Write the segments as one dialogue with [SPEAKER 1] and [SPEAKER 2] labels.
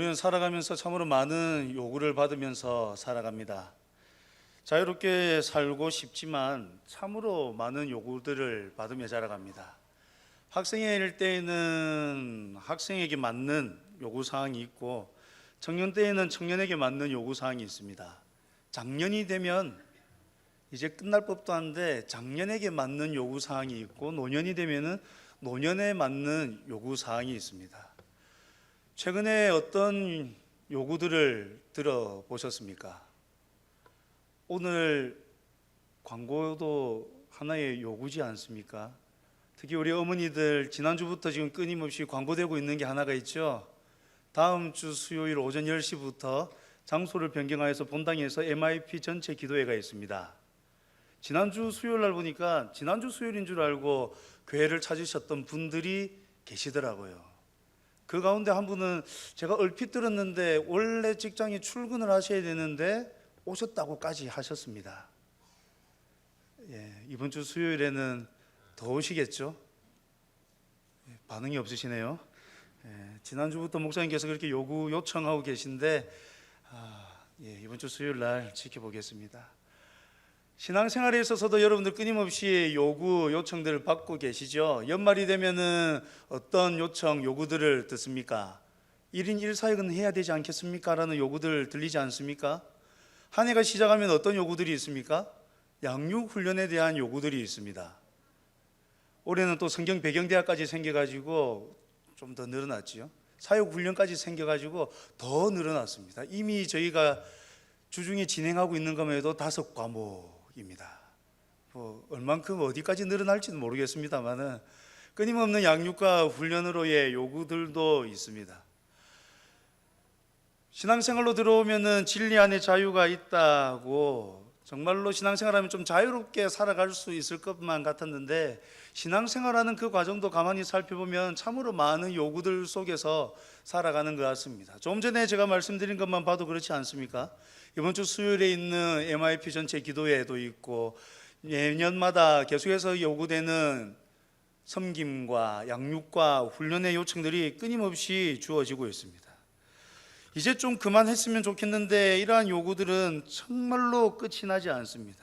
[SPEAKER 1] 우리는 살아가면서 참으로 많은 요구를 받으면서 살아갑니다. 자유롭게 살고 싶지만 참으로 많은 요구들을 받으며 자라갑니다. 학생일 때에는 학생에게 맞는 요구사항이 있고, 청년 때에는 청년에게 맞는 요구사항이 있습니다. 장년이 되면 이제 끝날 법도 한데 장년에게 맞는 요구사항이 있고, 노년이 되면은 노년에 맞는 요구사항이 있습니다. 최근에 어떤 요구들을 들어보셨습니까? 오늘 광고도 하나의 요구지 않습니까? 특히 우리 어머니들 지난주부터 지금 끊임없이 광고되고 있는 게 하나가 있죠. 다음 주 수요일 오전 10시부터 장소를 변경하여서 본당에서 MIP 전체 기도회가 있습니다. 지난주 수요일 날 보니까 지난주 수요일인 줄 알고 교회를 찾으셨던 분들이 계시더라고요. 그 가운데 한 분은 제가 얼핏 들었는데 원래 직장에 출근을 하셔야 되는데 오셨다고까지 하셨습니다. 이번 주 수요일에는 더 오시겠죠? 반응이 없으시네요. 지난주부터 목사님께서 그렇게 요청하고 계신데 이번 주 수요일 날 지켜보겠습니다. 신앙생활에 있어서도 여러분들 끊임없이 요청들을 받고 계시죠. 연말이 되면은 어떤 요구들을 듣습니까? 1인 1사역은 해야 되지 않겠습니까? 라는 요구들 들리지 않습니까? 한 해가 시작하면 어떤 요구들이 있습니까? 양육훈련에 대한 요구들이 있습니다. 올해는 또 성경 배경대학까지 생겨가지고 좀 더 늘어났지요. 사역훈련까지 생겨가지고 더 늘어났습니다. 이미 저희가 주중에 진행하고 있는 것만 해도 5과목입니다. 얼만큼 어디까지 늘어날지는 모르겠습니다만은 끊임없는 양육과 훈련으로의 요구들도 있습니다. 신앙생활로 들어오면은 진리 안에 자유가 있다고, 정말로 신앙생활하면 좀 자유롭게 살아갈 수 있을 것만 같았는데, 신앙생활하는 그 과정도 가만히 살펴보면 참으로 많은 요구들 속에서 살아가는 것 같습니다. 조금 전에 제가 말씀드린 것만 봐도 그렇지 않습니까? 이번 주 수요일에 있는 MIP 전체 기도회도 있고, 매년마다 계속해서 요구되는 섬김과 양육과 훈련의 요청들이 끊임없이 주어지고 있습니다. 이제 좀 그만했으면 좋겠는데 이러한 요구들은 정말로 끝이 나지 않습니다.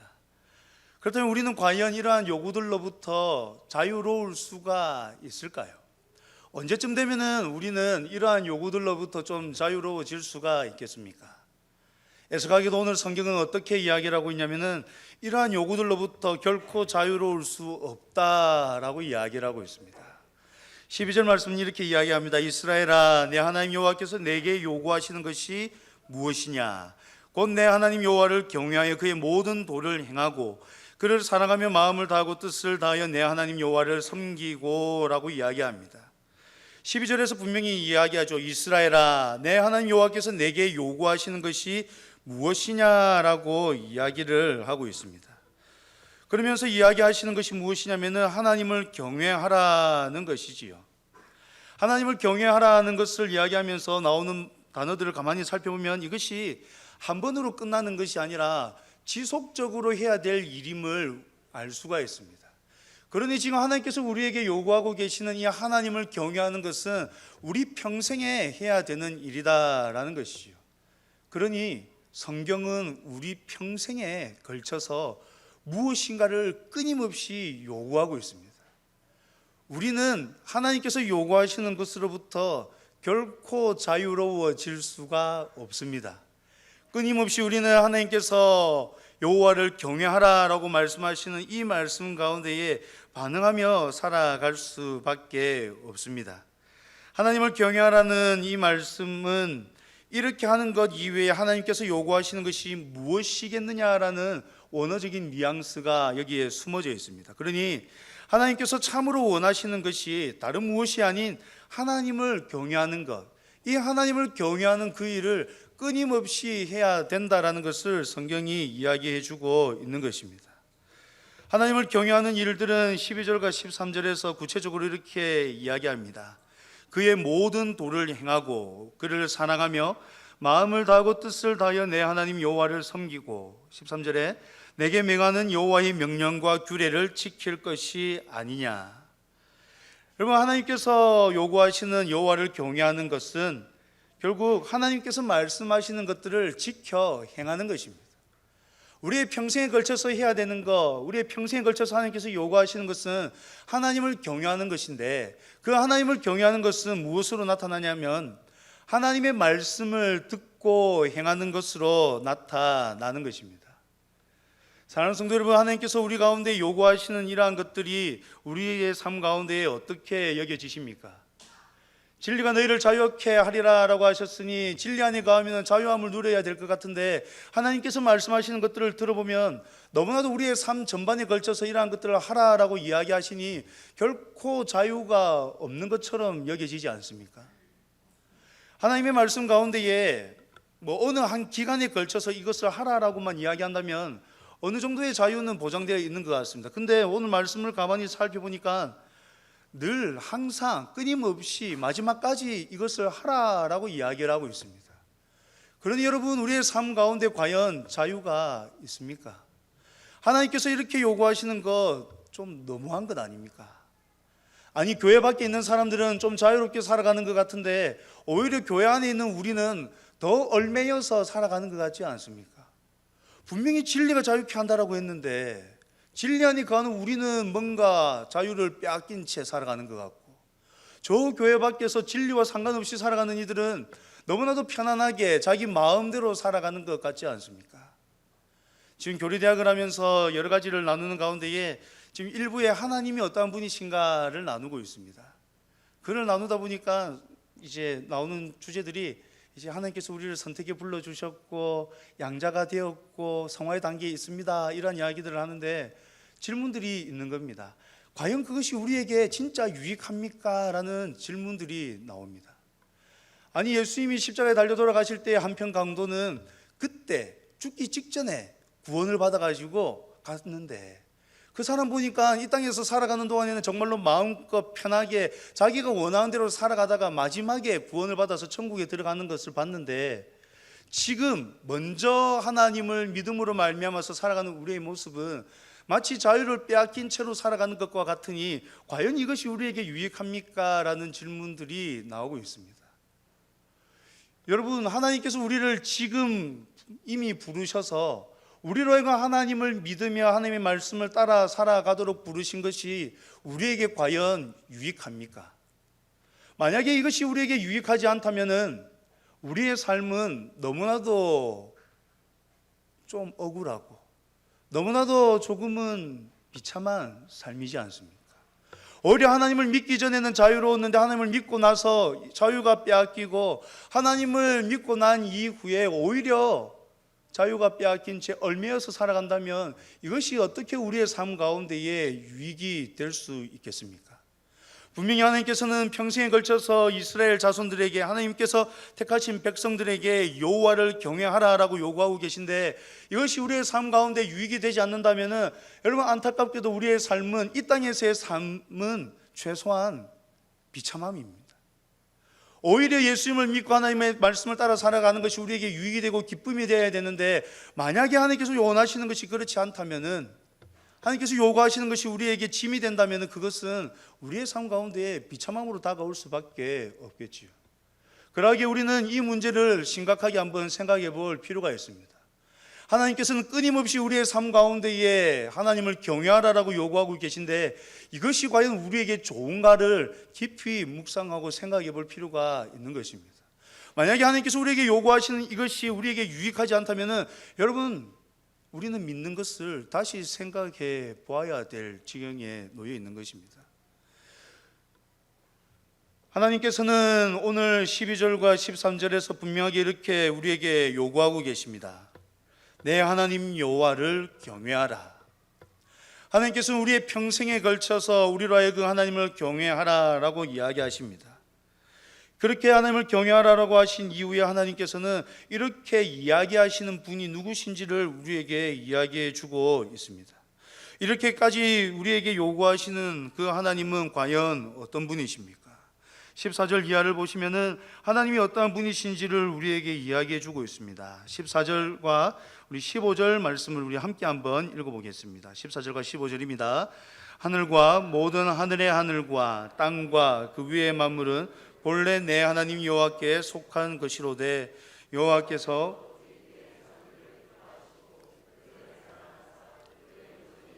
[SPEAKER 1] 그렇다면 우리는 과연 이러한 요구들로부터 자유로울 수가 있을까요? 언제쯤 되면은 우리는 이러한 요구들로부터 좀 자유로워질 수가 있겠습니까? 애석하게도 오늘 성경은 어떻게 이야기를 하고 있냐면은 이러한 요구들로부터 결코 자유로울 수 없다라고 이야기를 하고 있습니다. 12절 말씀은 이렇게 이야기합니다. 이스라엘아, 내 하나님 여호와께서 내게 요구하시는 것이 무엇이냐? 곧 내 하나님 여호와를 경외하여 그의 모든 도를 행하고 그를 사랑하며 마음을 다하고 뜻을 다하여 내 하나님 여호와를 섬기고 라고 이야기합니다. 12절에서 분명히 이야기하죠. 이스라엘아, 내 하나님 여호와께서 내게 요구하시는 것이 무엇이냐라고 이야기를 하고 있습니다. 그러면서 이야기하시는 것이 무엇이냐면은 하나님을 경외하라는 것이지요. 하나님을 경외하라는 것을 이야기하면서 나오는 단어들을 가만히 살펴보면 이것이 한 번으로 끝나는 것이 아니라 지속적으로 해야 될 일임을 알 수가 있습니다. 그러니 지금 하나님께서 우리에게 요구하고 계시는 이 하나님을 경외하는 것은 우리 평생에 해야 되는 일이다라는 것이지요. 그러니 성경은 우리 평생에 걸쳐서 무엇인가를 끊임없이 요구하고 있습니다. 우리는 하나님께서 요구하시는 것으로부터 결코 자유로워질 수가 없습니다. 끊임없이 우리는 하나님께서 여호와를 경외하라라고 말씀하시는 이 말씀 가운데에 반응하며 살아갈 수밖에 없습니다. 하나님을 경외하라는 이 말씀은 이렇게 하는 것 이외에 하나님께서 요구하시는 것이 무엇이겠느냐라는 원어적인 뉘앙스가 여기에 숨어져 있습니다. 그러니 하나님께서 참으로 원하시는 것이 다른 무엇이 아닌 하나님을 경외하는 것, 이 하나님을 경외하는 그 일을 끊임없이 해야 된다라는 것을 성경이 이야기해 주고 있는 것입니다. 하나님을 경외하는 일들은 12절과 13절에서 구체적으로 이렇게 이야기합니다. 그의 모든 도를 행하고 그를 사랑하며 마음을 다하고 뜻을 다하여 내 하나님 여호와를 섬기고, 13절에 내게 명하는 여호와의 명령과 규례를 지킬 것이 아니냐. 여러분, 하나님께서 요구하시는 여호와를 경외하는 것은 결국 하나님께서 말씀하시는 것들을 지켜 행하는 것입니다. 우리의 평생에 걸쳐서 해야 되는 것, 우리의 평생에 걸쳐서 하나님께서 요구하시는 것은 하나님을 경외하는 것인데, 그 하나님을 경외하는 것은 무엇으로 나타나냐면 하나님의 말씀을 듣고 행하는 것으로 나타나는 것입니다. 사랑하는 성도 여러분, 하나님께서 우리 가운데 요구하시는 이러한 것들이 우리의 삶 가운데 어떻게 여겨지십니까? 진리가 너희를 자유케 하리라 라고 하셨으니 진리 안에 거하면 자유함을 누려야 될 것 같은데, 하나님께서 말씀하시는 것들을 들어보면 너무나도 우리의 삶 전반에 걸쳐서 이러한 것들을 하라라고 이야기하시니 결코 자유가 없는 것처럼 여겨지지 않습니까? 하나님의 말씀 가운데에 어느 한 기간에 걸쳐서 이것을 하라라고만 이야기한다면 어느 정도의 자유는 보장되어 있는 것 같습니다. 근데 오늘 말씀을 가만히 살펴보니까 늘 항상 끊임없이 마지막까지 이것을 하라라고 이야기를 하고 있습니다. 그러니 여러분, 우리의 삶 가운데 과연 자유가 있습니까? 하나님께서 이렇게 요구하시는 것 좀 너무한 것 아닙니까? 아니, 교회 밖에 있는 사람들은 좀 자유롭게 살아가는 것 같은데 오히려 교회 안에 있는 우리는 더 얽매여서 살아가는 것 같지 않습니까? 분명히 진리가 자유케 한다라고 했는데 진리 안에 거하는 우리는 뭔가 자유를 빼앗긴 채 살아가는 것 같고, 저 교회 밖에서 진리와 상관없이 살아가는 이들은 너무나도 편안하게 자기 마음대로 살아가는 것 같지 않습니까? 지금 교리대학을 하면서 여러 가지를 나누는 가운데에 지금 일부에 하나님이 어떠한 분이신가를 나누고 있습니다. 그를 나누다 보니까 이제 나오는 주제들이 이제 하나님께서 우리를 선택해 불러주셨고 양자가 되었고 성화의 단계에 있습니다, 이런 이야기들을 하는데 질문들이 있는 겁니다. 과연 그것이 우리에게 진짜 유익합니까? 라는 질문들이 나옵니다. 아니, 예수님이 십자가에 달려 돌아가실 때 한편 강도는 그때 죽기 직전에 구원을 받아가지고 갔는데, 그 사람 보니까 이 땅에서 살아가는 동안에는 정말로 마음껏 편하게 자기가 원하는 대로 살아가다가 마지막에 구원을 받아서 천국에 들어가는 것을 봤는데, 지금 먼저 하나님을 믿음으로 말미암아서 살아가는 우리의 모습은 마치 자유를 빼앗긴 채로 살아가는 것과 같으니 과연 이것이 우리에게 유익합니까? 라는 질문들이 나오고 있습니다. 여러분, 하나님께서 우리를 지금 이미 부르셔서 우리로 하여금 하나님을 믿으며 하나님의 말씀을 따라 살아가도록 부르신 것이 우리에게 과연 유익합니까? 만약에 이것이 우리에게 유익하지 않다면 우리의 삶은 너무나도 좀 억울하고 너무나도 조금은 비참한 삶이지 않습니까? 오히려 하나님을 믿기 전에는 자유로웠는데 하나님을 믿고 나서 자유가 빼앗기고, 하나님을 믿고 난 이후에 오히려 자유가 빼앗긴 채 얽매여서 살아간다면 이것이 어떻게 우리의 삶 가운데에 유익이 될 수 있겠습니까? 분명히 하나님께서는 평생에 걸쳐서 이스라엘 자손들에게, 하나님께서 택하신 백성들에게 여호와를 경외하라라고 요구하고 계신데, 이것이 우리의 삶 가운데 유익이 되지 않는다면 여러분, 안타깝게도 우리의 삶은, 이 땅에서의 삶은 최소한 비참함입니다. 오히려 예수님을 믿고 하나님의 말씀을 따라 살아가는 것이 우리에게 유익이 되고 기쁨이 되어야 되는데, 만약에 하나님께서 원하시는 것이 그렇지 않다면, 하나님께서 요구하시는 것이 우리에게 짐이 된다면 그것은 우리의 삶 가운데 비참함으로 다가올 수밖에 없겠지요. 그러기에 우리는 이 문제를 심각하게 한번 생각해 볼 필요가 있습니다. 하나님께서는 끊임없이 우리의 삶 가운데에 하나님을 경외하라라고 요구하고 계신데, 이것이 과연 우리에게 좋은가를 깊이 묵상하고 생각해 볼 필요가 있는 것입니다. 만약에 하나님께서 우리에게 요구하시는 이것이 우리에게 유익하지 않다면 여러분, 우리는 믿는 것을 다시 생각해 보아야 될 지경에 놓여 있는 것입니다. 하나님께서는 오늘 12절과 13절에서 분명하게 이렇게 우리에게 요구하고 계십니다. 내 하나님 여호와를 경외하라. 하나님께서는 우리의 평생에 걸쳐서 우리로 하여금 하나님을 경외하라라고 이야기하십니다. 그렇게 하나님을 경외하라라고 하신 이후에 하나님께서는 이렇게 이야기하시는 분이 누구신지를 우리에게 이야기해 주고 있습니다. 이렇게까지 우리에게 요구하시는 그 하나님은 과연 어떤 분이십니까? 14절 이하를 보시면은 하나님이 어떠한 분이신지를 우리에게 이야기해 주고 있습니다. 14절과 우리 15절 말씀을 우리 함께 한번 읽어보겠습니다. 14절과 15절입니다. 하늘과 모든 하늘의 하늘과 땅과 그 위의 만물은 본래 내 하나님 여호와께 속한 것이로되 여호와께서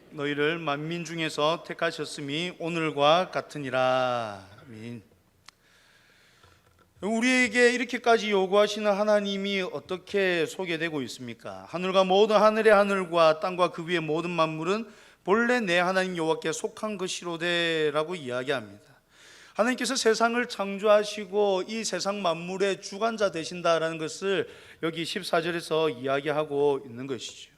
[SPEAKER 1] 너희를 만민 중에서 택하셨음이 오늘과 같으니라. 아멘. 우리에게 이렇게까지 요구하시는 하나님이 어떻게 소개되고 있습니까? 하늘과 모든 하늘의 하늘과 땅과 그 위의 모든 만물은 본래 내 하나님 여호와께 속한 것이로되라고 이야기합니다. 하나님께서 세상을 창조하시고 이 세상 만물의 주관자 되신다라는 것을 여기 14절에서 이야기하고 있는 것이죠.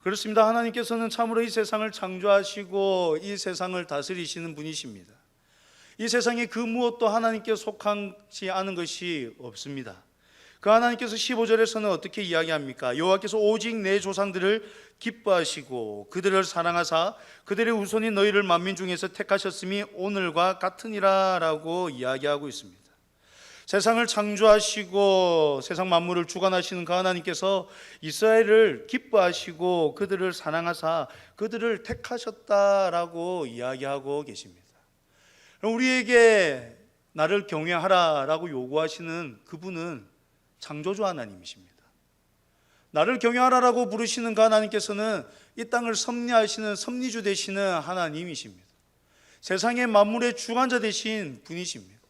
[SPEAKER 1] 그렇습니다. 하나님께서는 참으로 이 세상을 창조하시고 이 세상을 다스리시는 분이십니다. 이 세상에 그 무엇도 하나님께 속하지 않은 것이 없습니다. 그 하나님께서 15절에서는 어떻게 이야기합니까? 여호와께서 오직 내 조상들을 기뻐하시고 그들을 사랑하사 그들의 후손인 너희를 만민 중에서 택하셨음이 오늘과 같으니라 라고 이야기하고 있습니다. 세상을 창조하시고 세상 만물을 주관하시는 그 하나님께서 이스라엘을 기뻐하시고 그들을 사랑하사 그들을 택하셨다라고 이야기하고 계십니다. 우리에게 나를 경외하라라고 요구하시는 그분은 창조주 하나님이십니다. 나를 경외하라라고 부르시는 그 하나님께서는 이 땅을 섭리하시는 섭리주 되시는 하나님이십니다. 세상의 만물의 주관자 되신 분이십니다.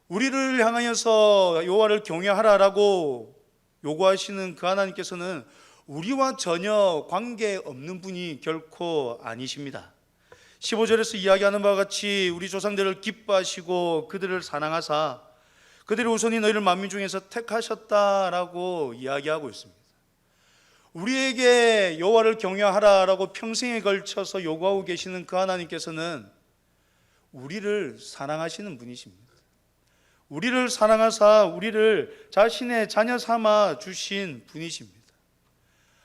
[SPEAKER 1] 우리를 향하여서 여호와를 경외하라라고 요구하시는 그 하나님께서는 우리와 전혀 관계없는 분이 결코 아니십니다. 15절에서 이야기하는 바와 같이 우리 조상들을 기뻐하시고 그들을 사랑하사 그들의 후손이 너희를 만민 중에서 택하셨다라고 이야기하고 있습니다. 우리에게 여호와를 경외하라라고 평생에 걸쳐서 요구하고 계시는 그 하나님께서는 우리를 사랑하시는 분이십니다. 우리를 사랑하사 우리를 자신의 자녀 삼아 주신 분이십니다.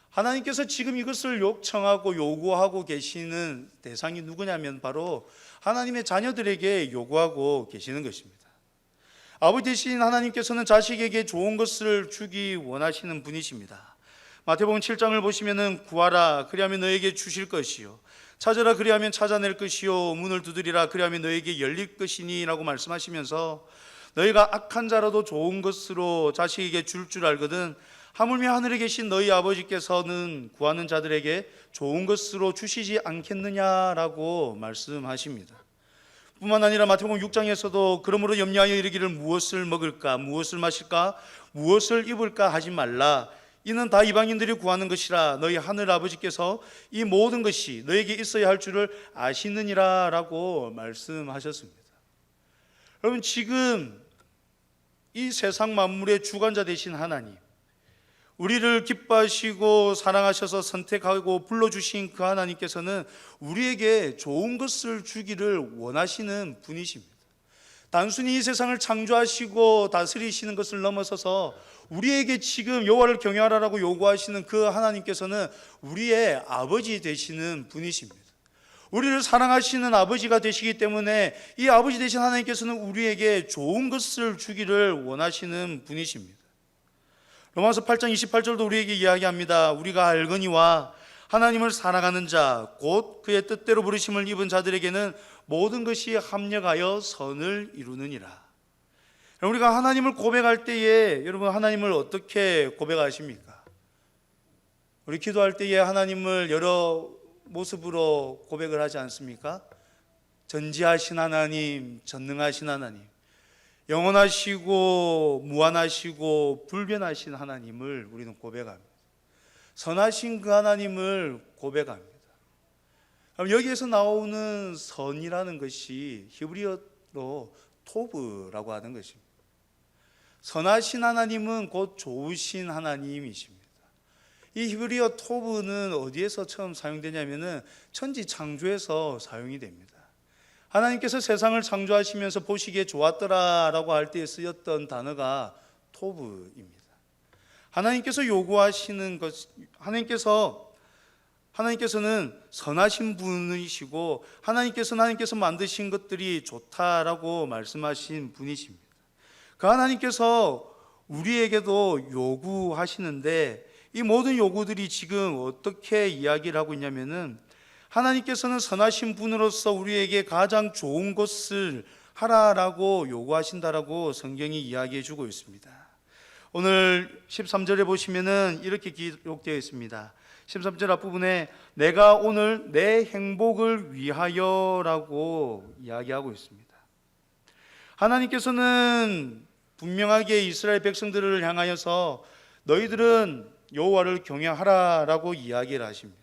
[SPEAKER 1] 하나님께서 지금 이것을 요청하고 요구하고 계시는 대상이 누구냐면 바로 하나님의 자녀들에게 요구하고 계시는 것입니다. 아버지 되신 하나님께서는 자식에게 좋은 것을 주기 원하시는 분이십니다. 마태복음 7장을 보시면은 구하라 그리하면 너에게 주실 것이요 찾으라 그리하면 찾아낼 것이요 문을 두드리라 그리하면 너에게 열릴 것이니 라고 말씀하시면서 너희가 악한 자라도 좋은 것으로 자식에게 줄 알거든 하물며 하늘에 계신 너희 아버지께서는 구하는 자들에게 좋은 것으로 주시지 않겠느냐라고 말씀하십니다. 뿐만 아니라 마태복음 6장에서도 그러므로 염려하여 이르기를 무엇을 먹을까 무엇을 마실까 무엇을 입을까 하지 말라 이는 다 이방인들이 구하는 것이라 너희 하늘 아버지께서 이 모든 것이 너에게 있어야 할 줄을 아시느니라 라고 말씀하셨습니다. 여러분 지금 이 세상 만물의 주관자 되신 하나님 우리를 기뻐하시고 사랑하셔서 선택하고 불러주신 그 하나님께서는 우리에게 좋은 것을 주기를 원하시는 분이십니다. 단순히 이 세상을 창조하시고 다스리시는 것을 넘어서서 우리에게 지금 여호와를 경외하라고 요구하시는 그 하나님께서는 우리의 아버지 되시는 분이십니다. 우리를 사랑하시는 아버지가 되시기 때문에 이 아버지 되신 하나님께서는 우리에게 좋은 것을 주기를 원하시는 분이십니다. 로마서 8장 28절도 우리에게 이야기합니다. 우리가 알거니와 하나님을 사랑하는 자 곧 그의 뜻대로 부르심을 입은 자들에게는 모든 것이 합력하여 선을 이루느니라. 우리가 하나님을 고백할 때에 여러분 하나님을 어떻게 고백하십니까? 우리 기도할 때에 하나님을 여러 모습으로 고백을 하지 않습니까? 전지하신 하나님, 전능하신 하나님, 영원하시고 무한하시고 불변하신 하나님을 우리는 고백합니다. 선하신 그 하나님을 고백합니다. 여기에서 나오는 선이라는 것이 히브리어로 토브라고 하는 것입니다. 선하신 하나님은 곧 좋으신 하나님이십니다. 이 히브리어 토브는 어디에서 처음 사용되냐면은 천지 창조에서 사용이 됩니다. 하나님께서 세상을 창조하시면서 보시기에 좋았더라라고 할 때에 쓰였던 단어가 토브입니다. 하나님께서 요구하시는 것, 하나님께서는 선하신 분이시고 하나님께서 만드신 것들이 좋다라고 말씀하신 분이십니다. 그 하나님께서 우리에게도 요구하시는데 이 모든 요구들이 지금 어떻게 이야기를 하고 있냐면은 하나님께서는 선하신 분으로서 우리에게 가장 좋은 것을 하라라고 요구하신다라고 성경이 이야기해 주고 있습니다. 오늘 13절에 보시면은 이렇게 기록되어 있습니다. 13절 앞부분에 내가 오늘 내 행복을 위하여라고 이야기하고 있습니다. 하나님께서는 분명하게 이스라엘 백성들을 향하여서 너희들은 여호와를 경외하라라고 이야기를 하십니다.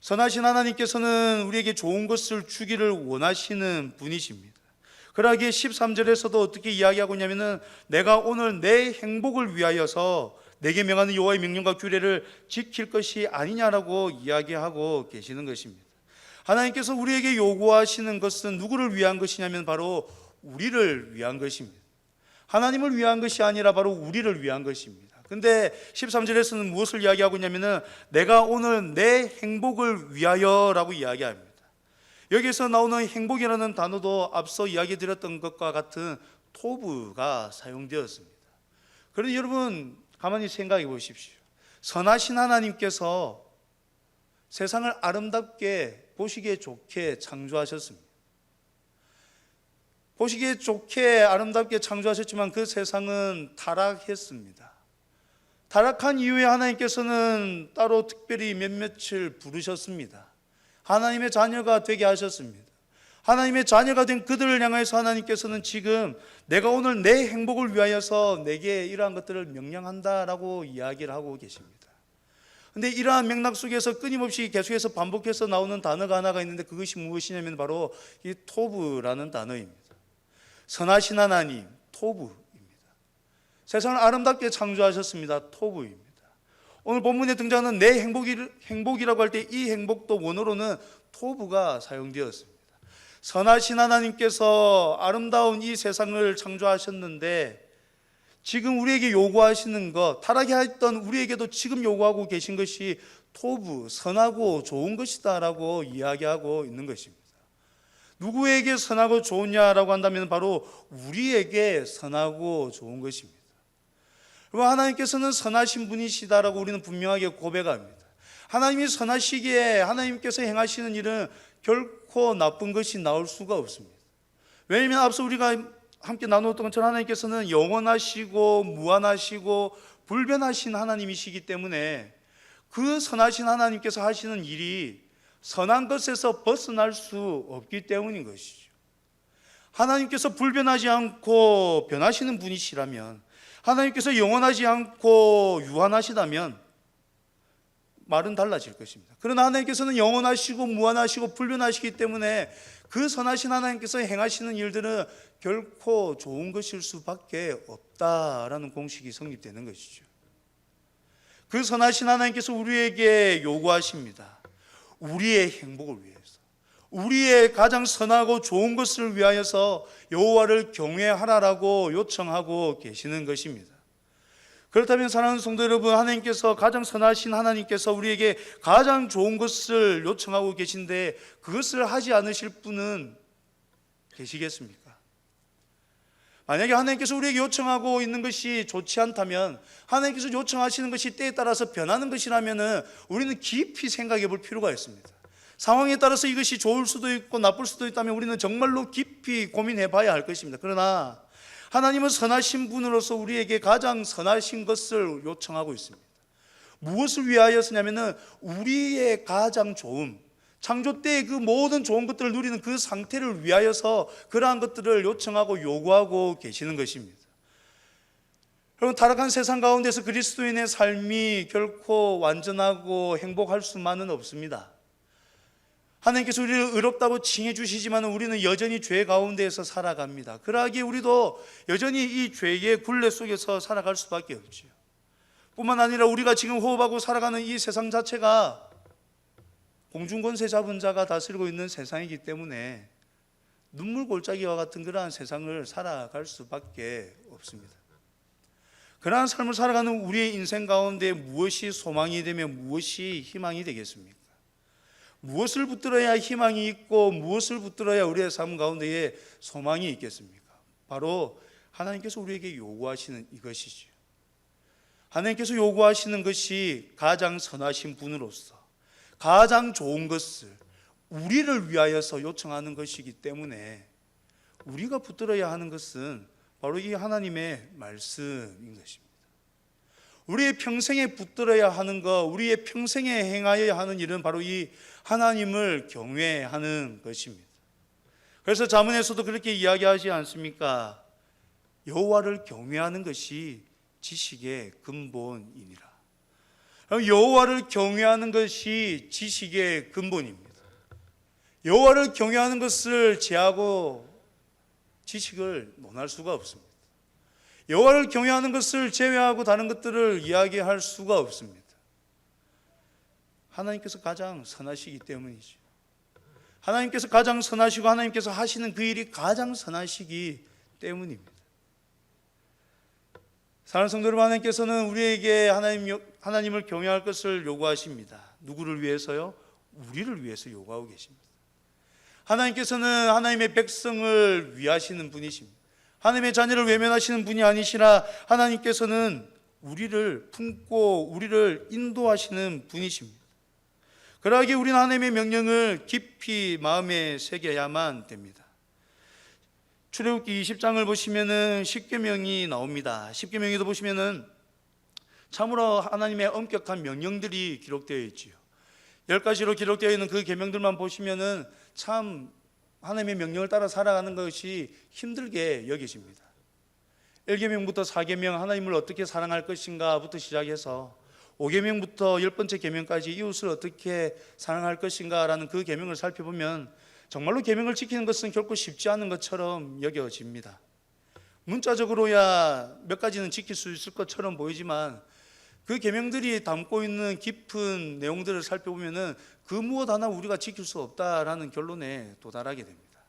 [SPEAKER 1] 선하신 하나님께서는 우리에게 좋은 것을 주기를 원하시는 분이십니다. 그러기에 13절에서도 어떻게 이야기하고 있냐면은 내가 오늘 내 행복을 위하여서 내게 명하는 여호와의 명령과 규례를 지킬 것이 아니냐라고 이야기하고 계시는 것입니다. 하나님께서 우리에게 요구하시는 것은 누구를 위한 것이냐면 바로 우리를 위한 것입니다. 하나님을 위한 것이 아니라 바로 우리를 위한 것입니다. 근데 13절에서는 무엇을 이야기하고 있냐면은 내가 오늘 내 행복을 위하여라고 이야기합니다. 여기서 나오는 행복이라는 단어도 앞서 이야기 드렸던 것과 같은 토브가 사용되었습니다. 그런데 여러분 가만히 생각해 보십시오. 선하신 하나님께서 세상을 아름답게 보시기에 좋게 창조하셨습니다. 보시기에 좋게 아름답게 창조하셨지만 그 세상은 타락했습니다. 타락한 이후에 하나님께서는 따로 특별히 몇몇을 부르셨습니다. 하나님의 자녀가 되게 하셨습니다. 하나님의 자녀가 된 그들을 향해서 하나님께서는 지금 내가 오늘 내 행복을 위하여서 내게 이러한 것들을 명령한다라고 이야기를 하고 계십니다. 그런데 이러한 맥락 속에서 끊임없이 계속해서 반복해서 나오는 단어가 하나가 있는데 그것이 무엇이냐면 바로 이 토브라는 단어입니다. 선하신 하나님, 토브입니다. 세상을 아름답게 창조하셨습니다. 토브입니다. 오늘 본문에 등장하는 내 행복이라고 할 때 이 행복도 원어로는 토브가 사용되었습니다. 선하신 하나님께서 아름다운 이 세상을 창조하셨는데 지금 우리에게 요구하시는 것, 타락해 했던 우리에게도 지금 요구하고 계신 것이 토브, 선하고 좋은 것이다 라고 이야기하고 있는 것입니다. 누구에게 선하고 좋으냐라고 한다면 바로 우리에게 선하고 좋은 것입니다. 하나님께서는 선하신 분이시다라고 우리는 분명하게 고백합니다. 하나님이 선하시기에 하나님께서 행하시는 일은 결코 나쁜 것이 나올 수가 없습니다. 왜냐하면 앞서 우리가 함께 나누었던 것처럼 하나님께서는 영원하시고 무한하시고 불변하신 하나님이시기 때문에 그 선하신 하나님께서 하시는 일이 선한 것에서 벗어날 수 없기 때문인 것이죠. 하나님께서 불변하지 않고 변하시는 분이시라면, 하나님께서 영원하지 않고 유한하시다면 말은 달라질 것입니다. 그러나 하나님께서는 영원하시고 무한하시고 불변하시기 때문에 그 선하신 하나님께서 행하시는 일들은 결코 좋은 것일 수밖에 없다라는 공식이 성립되는 것이죠. 그 선하신 하나님께서 우리에게 요구하십니다. 우리의 행복을 위해서, 우리의 가장 선하고 좋은 것을 위하여서 여호와를 경외하라라고 요청하고 계시는 것입니다. 그렇다면 사랑하는 성도 여러분, 하나님께서 가장 선하신 하나님께서 우리에게 가장 좋은 것을 요청하고 계신데 그것을 하지 않으실 분은 계시겠습니까? 만약에 하나님께서 우리에게 요청하고 있는 것이 좋지 않다면, 하나님께서 요청하시는 것이 때에 따라서 변하는 것이라면 우리는 깊이 생각해 볼 필요가 있습니다. 상황에 따라서 이것이 좋을 수도 있고 나쁠 수도 있다면 우리는 정말로 깊이 고민해 봐야 할 것입니다. 그러나 하나님은 선하신 분으로서 우리에게 가장 선하신 것을 요청하고 있습니다. 무엇을 위하여서냐면은 우리의 가장 좋음, 창조 때의 그 모든 좋은 것들을 누리는 그 상태를 위하여서 그러한 것들을 요청하고 요구하고 계시는 것입니다. 여러분, 타락한 세상 가운데서 그리스도인의 삶이 결코 완전하고 행복할 수만은 없습니다. 하나님께서 우리를 의롭다고 칭해 주시지만 우리는 여전히 죄 가운데에서 살아갑니다. 그러기에 우리도 여전히 이 죄의 굴레 속에서 살아갈 수밖에 없죠. 뿐만 아니라 우리가 지금 호흡하고 살아가는 이 세상 자체가 공중권세 잡은 자가 다스리고 있는 세상이기 때문에 눈물 골짜기와 같은 그러한 세상을 살아갈 수밖에 없습니다. 그러한 삶을 살아가는 우리의 인생 가운데 무엇이 소망이 되며 무엇이 희망이 되겠습니까? 무엇을 붙들어야 희망이 있고 무엇을 붙들어야 우리의 삶 가운데에 소망이 있겠습니까? 바로 하나님께서 우리에게 요구하시는 이것이죠. 하나님께서 요구하시는 것이 가장 선하신 분으로서 가장 좋은 것을 우리를 위하여서 요청하는 것이기 때문에 우리가 붙들어야 하는 것은 바로 이 하나님의 말씀인 것입니다. 우리의 평생에 붙들어야 하는 것, 우리의 평생에 행하여야 하는 일은 바로 이 하나님을 경외하는 것입니다. 그래서 잠언에서도 그렇게 이야기하지 않습니까? 여호와를 경외하는 것이 지식의 근본이니라. 여호와를 경외하는 것이 지식의 근본입니다. 여호와를 경외하는 것을 제하고 지식을 논할 수가 없습니다. 여호와를 경외하는 것을 제외하고 다른 것들을 이야기할 수가 없습니다. 하나님께서 가장 선하시기 때문이죠. 하나님께서 가장 선하시고 하나님께서 하시는 그 일이 가장 선하시기 때문입니다. 사랑하는 성도 여러분, 하나님께서는 우리에게 하나님을 경외할 것을 요구하십니다. 누구를 위해서요? 우리를 위해서 요구하고 계십니다. 하나님께서는 하나님의 백성을 위하시는 분이십니다. 하나님의 자녀를 외면하시는 분이 아니시라 하나님께서는 우리를 품고 우리를 인도하시는 분이십니다. 그러하기에 우리는 하나님의 명령을 깊이 마음에 새겨야만 됩니다. 출애굽기 20장을 보시면은 십계명이 나옵니다. 십계명에도 보시면은 참으로 하나님의 엄격한 명령들이 기록되어 있지요. 10가지로 기록되어 있는 그 계명들만 보시면은 참 하나님의 명령을 따라 살아가는 것이 힘들게 여기십니다. 1계명부터 4계명 하나님을 어떻게 사랑할 것인가부터 시작해서 5계명부터 10번째 계명까지 이웃을 어떻게 사랑할 것인가라는 그 계명을 살펴보면 정말로 계명을 지키는 것은 결코 쉽지 않은 것처럼 여겨집니다. 문자적으로야 몇 가지는 지킬 수 있을 것처럼 보이지만 그 계명들이 담고 있는 깊은 내용들을 살펴보면은 그 무엇 하나 우리가 지킬 수 없다라는 결론에 도달하게 됩니다.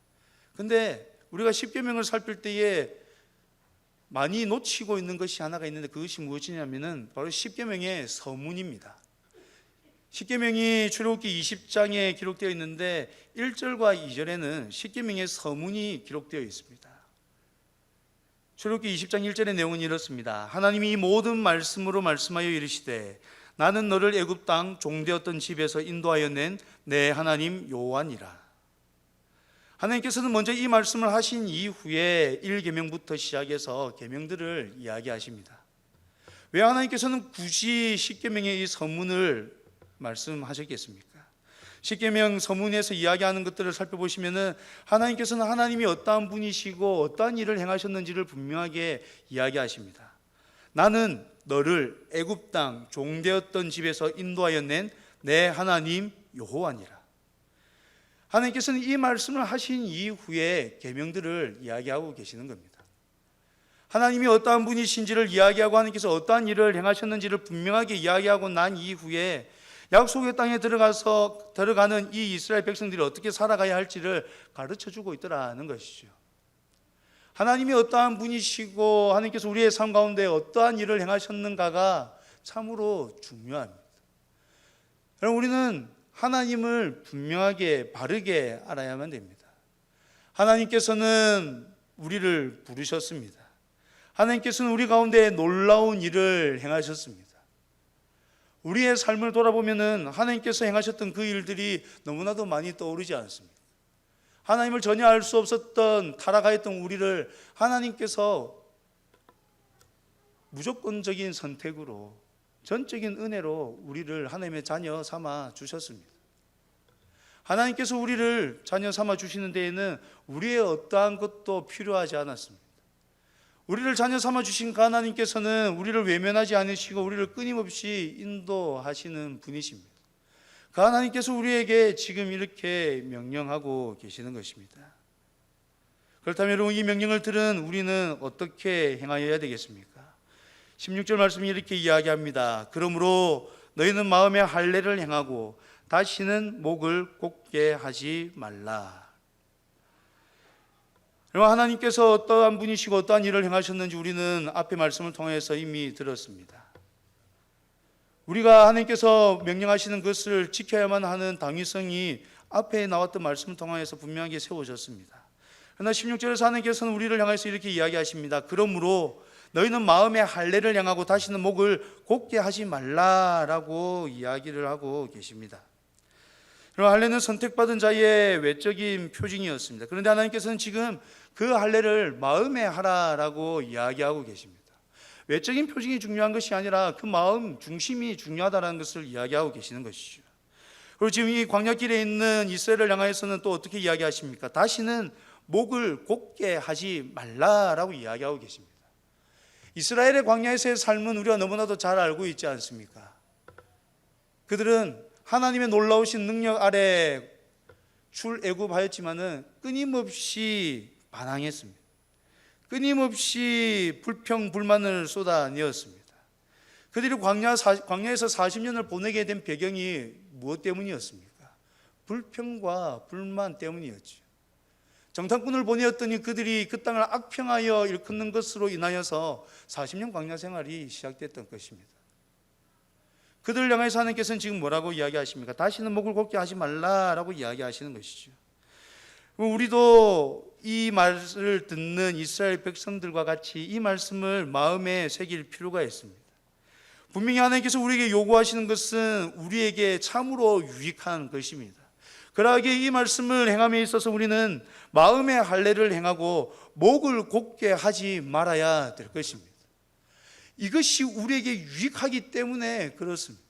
[SPEAKER 1] 근데 우리가 십계명을 살필 때에 많이 놓치고 있는 것이 하나가 있는데 그것이 무엇이냐면은 바로 십계명의 서문입니다. 십계명이 출애굽기 20장에 기록되어 있는데 1절과 2절에는 십계명의 서문이 기록되어 있습니다. 출애굽기 20장 1절의 내용은 이렇습니다. 하나님이 이 모든 말씀으로 말씀하여 이르시되 나는 너를 애굽 땅 종되었던 집에서 인도하여 낸 내 하나님 여호와니라. 하나님께서는 먼저 이 말씀을 하신 이후에 1계명부터 시작해서 계명들을 이야기하십니다. 왜 하나님께서는 굳이 십계명의 이 서문을 말씀하셨겠습니까? 십계명 서문에서 이야기하는 것들을 살펴보시면은 하나님께서는 하나님이 어떠한 분이시고 어떠한 일을 행하셨는지를 분명하게 이야기하십니다. 나는 너를 애굽 땅 종되었던 집에서 인도하여 낸 내 하나님 여호와니라. 하나님께서는 이 말씀을 하신 이후에 계명들을 이야기하고 계시는 겁니다. 하나님이 어떠한 분이신지를 이야기하고 하나님께서 어떠한 일을 행하셨는지를 분명하게 이야기하고 난 이후에 약속의 땅에 들어가는 이 이스라엘 백성들이 어떻게 살아가야 할지를 가르쳐주고 있더라는 것이죠. 하나님이 어떠한 분이시고 하나님께서 우리의 삶 가운데 어떠한 일을 행하셨는가가 참으로 중요합니다. 여러분, 우리는 하나님을 분명하게 바르게 알아야만 됩니다. 하나님께서는 우리를 부르셨습니다. 하나님께서는 우리 가운데 놀라운 일을 행하셨습니다. 우리의 삶을 돌아보면은 하나님께서 행하셨던 그 일들이 너무나도 많이 떠오르지 않습니다. 하나님을 전혀 알 수 없었던 타락하였던 우리를 하나님께서 무조건적인 선택으로 전적인 은혜로 우리를 하나님의 자녀 삼아 주셨습니다. 하나님께서 우리를 자녀 삼아 주시는 데에는 우리의 어떠한 것도 필요하지 않았습니다. 우리를 자녀 삼아 주신 그 하나님께서는 우리를 외면하지 않으시고 우리를 끊임없이 인도하시는 분이십니다. 그 하나님께서 우리에게 지금 이렇게 명령하고 계시는 것입니다. 그렇다면 여러분, 이 명령을 들은 우리는 어떻게 행하여야 되겠습니까? 16절 말씀이 이렇게 이야기합니다. 그러므로 너희는 마음에 할례를 행하고 다시는 목을 곧게 하지 말라. 여러분, 하나님께서 어떠한 분이시고 어떠한 일을 행하셨는지 우리는 앞의 말씀을 통해서 이미 들었습니다. 우리가 하나님께서 명령하시는 것을 지켜야만 하는 당위성이 앞에 나왔던 말씀을 통해서 분명하게 세워졌습니다. 그러나 16절에서 하나님께서는 우리를 향해서 이렇게 이야기하십니다. 그러므로 너희는 마음에 할례를 행하고 다시는 목을 곧게 하지 말라라고 이야기를 하고 계십니다. 그럼 할례는 선택받은 자의 외적인 표징이었습니다. 그런데 하나님께서는 지금 그 할례를 마음에 하라라고 이야기하고 계십니다. 외적인 표징이 중요한 것이 아니라 그 마음 중심이 중요하다는 것을 이야기하고 계시는 것이죠. 그리고 지금 이 광야길에 있는 이스라엘을 향하여서는 또 어떻게 이야기하십니까? 다시는 목을 곧게 하지 말라라고 이야기하고 계십니다. 이스라엘의 광야에서의 삶은 우리가 너무나도 잘 알고 있지 않습니까? 그들은 하나님의 놀라우신 능력 아래 출애굽하였지만은 끊임없이 반항했습니다. 끊임없이 불평 불만을 쏟아내었습니다. 그들이 광야에서 40년을 보내게 된 배경이 무엇 때문이었습니까? 불평과 불만 때문이었죠. 정탐꾼을 보내었더니 그들이 그 땅을 악평하여 일컫는 것으로 인하여서 40년 광야 생활이 시작됐던 것입니다. 그들을 향해서 하나님께서는 지금 뭐라고 이야기하십니까? 다시는 목을 곧게 하지 말라라고 이야기하시는 것이죠. 우리도 이 말을 듣는 이스라엘 백성들과 같이 이 말씀을 마음에 새길 필요가 있습니다. 분명히 하나님께서 우리에게 요구하시는 것은 우리에게 참으로 유익한 것입니다. 그러하기에 이 말씀을 행함에 있어서 우리는 마음의 할례를 행하고 목을 곧게 하지 말아야 될 것입니다. 이것이 우리에게 유익하기 때문에 그렇습니다.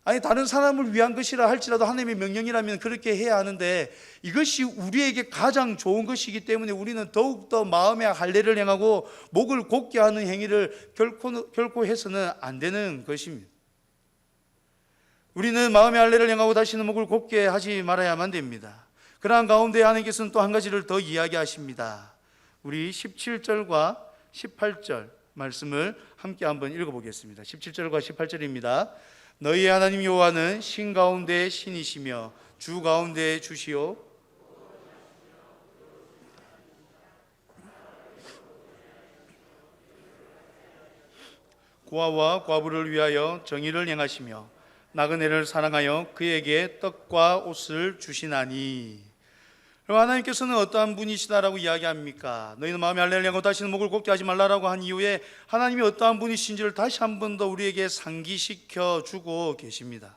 [SPEAKER 1] 아니, 다른 사람을 위한 것이라 할지라도 하나님의 명령이라면 그렇게 해야 하는데 이것이 우리에게 가장 좋은 것이기 때문에 우리는 더욱더 마음의 할례를 행하고 목을 곧게 하는 행위를 결코 해서는 안 되는 것입니다. 우리는 마음의 할례를 행하고 다시는 목을 곧게 하지 말아야만 됩니다. 그러한 가운데 하나님께서는 또 한 가지를 더 이야기하십니다. 우리 17절과 18절 말씀을 함께 한번 읽어보겠습니다. 17절과 18절입니다. 너희의 하나님 여호와는 신 가운데 신이시며 주 가운데 주시오 고아와 과부를 위하여 정의를 행하시며 나그네를 사랑하여 그에게 떡과 옷을 주시나니. 그럼 하나님께서는 어떠한 분이시다라고 이야기합니까? 너희는 마음의 할례를 행하고 다시는 목을 곧게 하지 말라라고 한 이후에 하나님이 어떠한 분이신지를 다시 한 번 더 우리에게 상기시켜 주고 계십니다.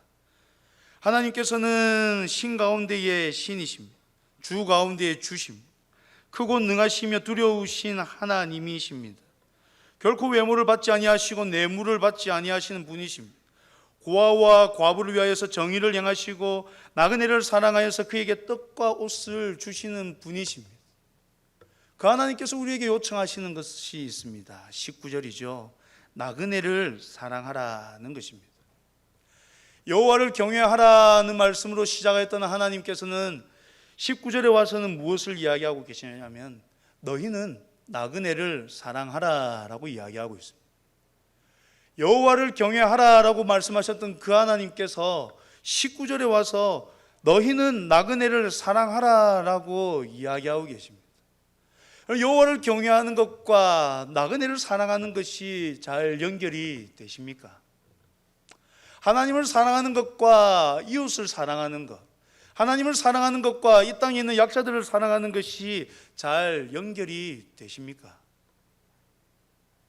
[SPEAKER 1] 하나님께서는 신 가운데의 신이십니다. 주 가운데의 주십니다. 크고 능하시며 두려우신 하나님이십니다. 결코 외모를 받지 아니하시고 뇌물을 받지 아니하시는 분이십니다. 고아와 과부를 위하여서 정의를 행하시고 나그네를 사랑하여서 그에게 떡과 옷을 주시는 분이십니다. 그 하나님께서 우리에게 요청하시는 것이 있습니다. 19절이죠. 나그네를 사랑하라는 것입니다. 여호와를 경외하라는 말씀으로 시작했던 하나님께서는 19절에 와서는 무엇을 이야기하고 계시냐면 너희는 나그네를 사랑하라라고 이야기하고 있습니다. 여호와를 경외하라라고 말씀하셨던 그 하나님께서 19절에 와서 너희는 나그네를 사랑하라라고 이야기하고 계십니다. 여호와를 경외하는 것과 나그네를 사랑하는 것이 잘 연결이 되십니까? 하나님을 사랑하는 것과 이웃을 사랑하는 것, 하나님을 사랑하는 것과 이 땅에 있는 약자들을 사랑하는 것이 잘 연결이 되십니까?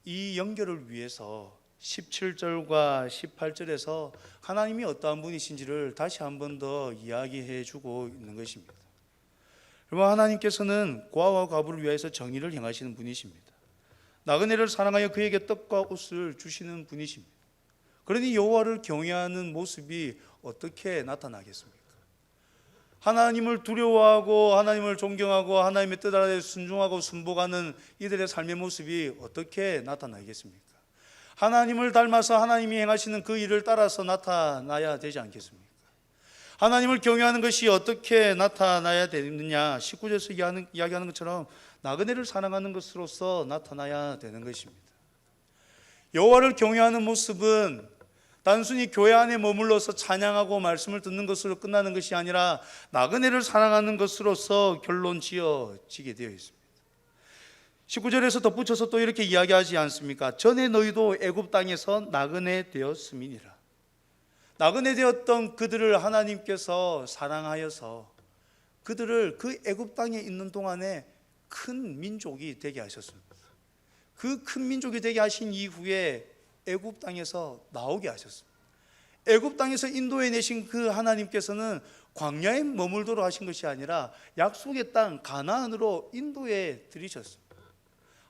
[SPEAKER 1] 이 연결을 위해서 17절과 18절에서 하나님이 어떠한 분이신지를 다시 한 번 더 이야기해 주고 있는 것입니다. 여러분, 하나님께서는 고아와 과부를 위해서 정의를 행하시는 분이십니다. 나그네를 사랑하여 그에게 떡과 옷을 주시는 분이십니다. 그러니 여호와를 경외하는 모습이 어떻게 나타나겠습니까? 하나님을 두려워하고 하나님을 존경하고 하나님의 뜻 아래 순종하고 순복하는 이들의 삶의 모습이 어떻게 나타나겠습니까? 하나님을 닮아서 하나님이 행하시는 그 일을 따라서 나타나야 되지 않겠습니까? 하나님을 경외하는 것이 어떻게 나타나야 되느냐? 19절에서 이야기하는 것처럼 나그네를 사랑하는 것으로서 나타나야 되는 것입니다. 여호와를 경외하는 모습은 단순히 교회 안에 머물러서 찬양하고 말씀을 듣는 것으로 끝나는 것이 아니라 나그네를 사랑하는 것으로서 결론 지어지게 되어 있습니다. 19절에서 덧붙여서 또 이렇게 이야기하지 않습니까? 전에 너희도 애굽 땅에서 나그네 되었음이니라. 나그네 되었던 그들을 하나님께서 사랑하여서 그들을 그 애굽 땅에 있는 동안에 큰 민족이 되게 하셨습니다. 그 큰 민족이 되게 하신 이후에 애굽 땅에서 나오게 하셨습니다. 애굽 땅에서 인도해 내신 그 하나님께서는 광야에 머물도록 하신 것이 아니라 약속의 땅 가나안으로 인도해 들이셨습니다.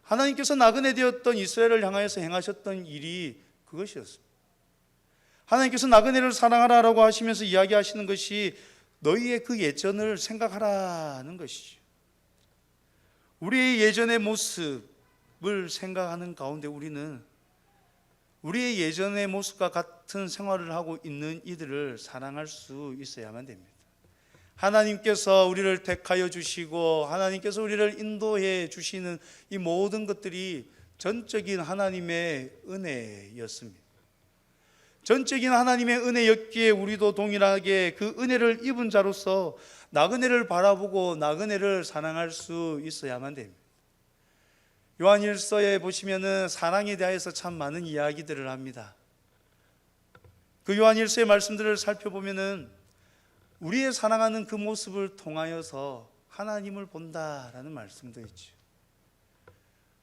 [SPEAKER 1] 하나님께서 나그네 되었던 이스라엘을 향하여서 행하셨던 일이 그것이었습니다. 하나님께서 나그네를 사랑하라라고 하시면서 이야기하시는 것이 너희의 그 예전을 생각하라는 것이죠. 우리의 예전의 모습을 생각하는 가운데 우리는 우리의 예전의 모습과 같은 생활을 하고 있는 이들을 사랑할 수 있어야만 됩니다. 하나님께서 우리를 택하여 주시고 하나님께서 우리를 인도해 주시는 이 모든 것들이 전적인 하나님의 은혜였습니다. 전적인 하나님의 은혜였기에 우리도 동일하게 그 은혜를 입은 자로서 나그네를 바라보고 나그네를 사랑할 수 있어야만 됩니다. 요한일서에 보시면은 사랑에 대해서 참 많은 이야기들을 합니다. 그 요한일서의 말씀들을 살펴보면은 우리의 사랑하는 그 모습을 통하여서 하나님을 본다라는 말씀도 있죠.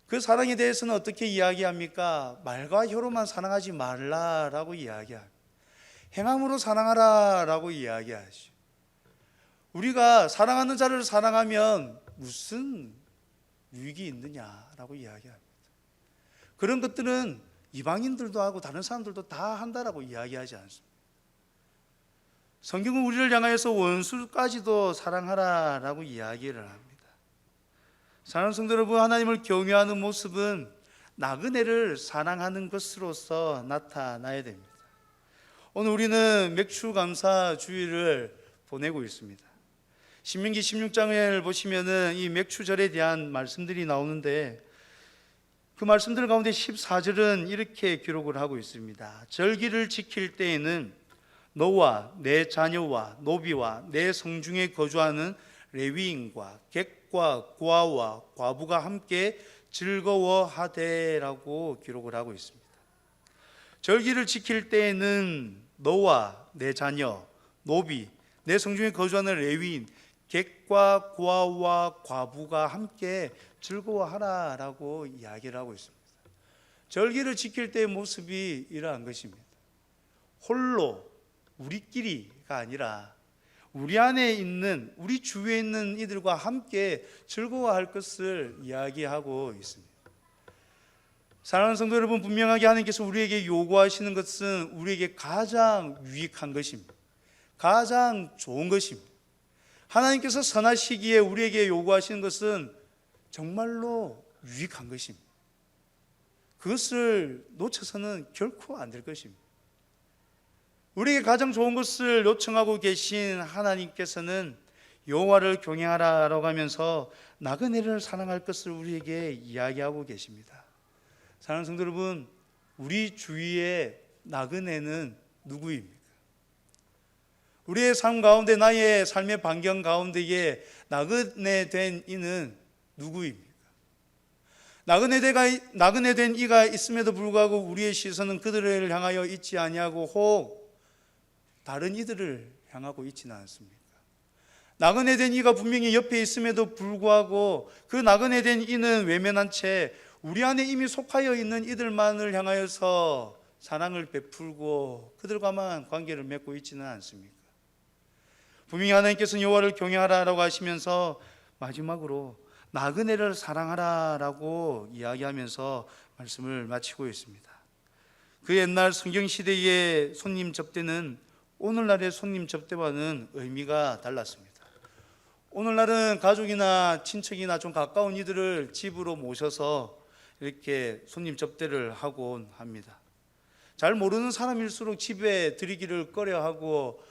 [SPEAKER 1] 그 사랑에 대해서는 어떻게 이야기합니까? 말과 혀로만 사랑하지 말라라고 이야기합니다. 행함으로 사랑하라라고 이야기하죠. 우리가 사랑하는 자를 사랑하면 무슨 유익이 있느냐라고 이야기합니다. 그런 것들은 이방인들도 하고 다른 사람들도 다 한다라고 이야기하지 않습니다. 성경은 우리를 향하여서 원수까지도 사랑하라라고 이야기를 합니다. 사랑하는 성도 여러분, 하나님을 경외하는 모습은 나그네를 사랑하는 것으로서 나타나야 됩니다. 오늘 우리는 맥추감사 주일을 보내고 있습니다. 신명기 16장을 보시면은 이 맥추절에 대한 말씀들이 나오는데 그 말씀들 가운데 14절은 이렇게 기록을 하고 있습니다. 절기를 지킬 때에는 너와 내 자녀와 노비와 내 성중에 거주하는 레위인과 객과 고아와 과부가 함께 즐거워하되라고 기록을 하고 있습니다. 절기를 지킬 때에는 너와 내 자녀, 노비, 내 성중에 거주하는 레위인, 객과 고아와 과부가 함께 즐거워하라라고 이야기를 하고 있습니다. 절기를 지킬 때의 모습이 이러한 것입니다. 홀로 우리끼리가 아니라 우리 안에 있는, 우리 주위에 있는 이들과 함께 즐거워할 것을 이야기하고 있습니다. 사랑하는 성도 여러분, 분명하게 하나님께서 우리에게 요구하시는 것은 우리에게 가장 유익한 것입니다. 가장 좋은 것입니다. 하나님께서 선하시기에 우리에게 요구하시는 것은 정말로 유익한 것입니다. 그것을 놓쳐서는 결코 안 될 것입니다. 우리에게 가장 좋은 것을 요청하고 계신 하나님께서는 여호와를 경외하라라고 하면서 나그네를 사랑할 것을 우리에게 이야기하고 계십니다. 사랑하는 성도 여러분, 우리 주위의 나그네는 누구입니까? 우리의 삶 가운데, 나의 삶의 반경 가운데에 나그네 된 이는 누구입니까? 나그네 된 이가 있음에도 불구하고 우리의 시선은 그들을 향하여 있지 아니하고 혹 다른 이들을 향하고 있지는 않습니까? 나그네 된 이가 분명히 옆에 있음에도 불구하고 그 나그네 된 이는 외면한 채 우리 안에 이미 속하여 있는 이들만을 향하여서 사랑을 베풀고 그들과만 관계를 맺고 있지는 않습니까? 분명히 하나님께서는 여호와를 경외하라라고 하시면서 마지막으로 나그네를 사랑하라라고 이야기하면서 말씀을 마치고 있습니다. 그 옛날 성경시대의 손님 접대는 오늘날의 손님 접대와는 의미가 달랐습니다. 오늘날은 가족이나 친척이나 좀 가까운 이들을 집으로 모셔서 이렇게 손님 접대를 하곤 합니다. 잘 모르는 사람일수록 집에 들이기를 꺼려하고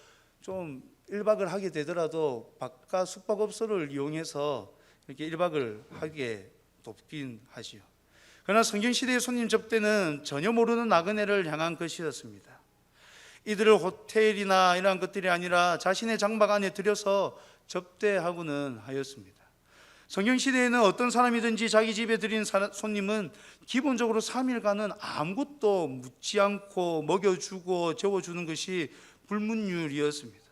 [SPEAKER 1] 좀 1박을 하게 되더라도 바깥 숙박업소를 이용해서 이렇게 1박을 하게 돕긴 하지요. 그러나 성경시대의 손님 접대는 전혀 모르는 나그네를 향한 것이었습니다. 이들을 호텔이나 이러한 것들이 아니라 자신의 장막 안에 들여서 접대하고는 하였습니다. 성경시대에는 어떤 사람이든지 자기 집에 들인 손님은 기본적으로 3일간은 아무것도 묻지 않고 먹여주고 재워주는 것이 불문율이었습니다.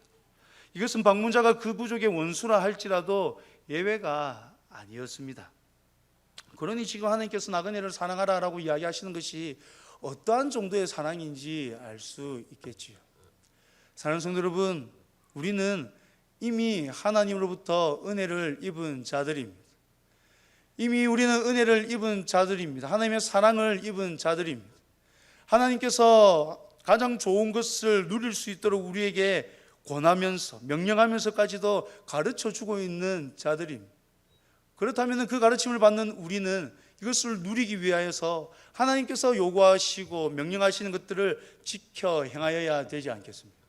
[SPEAKER 1] 이것은 방문자가 그 부족의 원수라 할지라도 예외가 아니었습니다. 그러니 지금 하나님께서 나그네를 사랑하라라고 이야기하시는 것이 어떠한 정도의 사랑인지 알 수 있겠지요. 사랑하는 성도 여러분, 우리는 이미 하나님으로부터 은혜를 입은 자들입니다. 이미 우리는 은혜를 입은 자들입니다. 하나님의 사랑을 입은 자들입니다. 하나님께서 가장 좋은 것을 누릴 수 있도록 우리에게 권하면서 명령하면서까지도 가르쳐주고 있는 자들입니다. 그렇다면 그 가르침을 받는 우리는 이것을 누리기 위하여서 하나님께서 요구하시고 명령하시는 것들을 지켜 행하여야 되지 않겠습니까?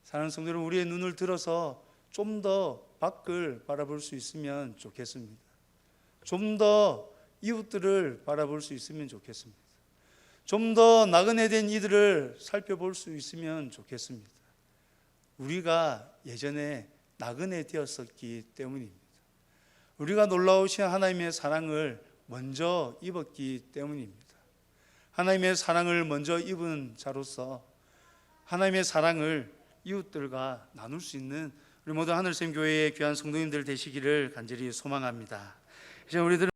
[SPEAKER 1] 사랑하는 성도 여러분, 우리의 눈을 들어서 좀 더 밖을 바라볼 수 있으면 좋겠습니다. 좀 더 이웃들을 바라볼 수 있으면 좋겠습니다. 좀 더 나그네 된 이들을 살펴볼 수 있으면 좋겠습니다. 우리가 예전에 나그네 되었었기 때문입니다. 우리가 놀라우신 하나님의 사랑을 먼저 입었기 때문입니다. 하나님의 사랑을 먼저 입은 자로서 하나님의 사랑을 이웃들과 나눌 수 있는 우리 모두 하늘샘 교회의 귀한 성도님들 되시기를 간절히 소망합니다. 이제 우리들